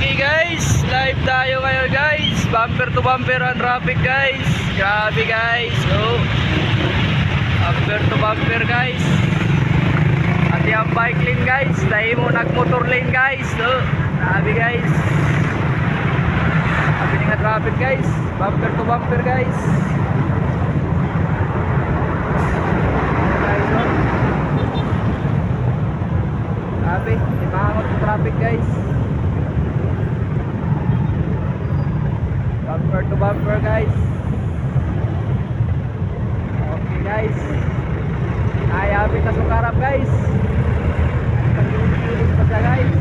Okay guys, live tayo ngayon guys. Bumper to bumper ang traffic guys. Grabe guys. Oh. Bumper to bumper guys. At yung bike lane guys. Dahil mo nag-motor lane guys. Oh. Grabe guys. Grabe nga traffic guys. Bumper to bumper guys. Guys, oh. Grabe, imangot yung traffic guys. Bumper to bumper guys. Okay guys. Ayabi ka sukarap guys. Pag-iulit pa siya guys.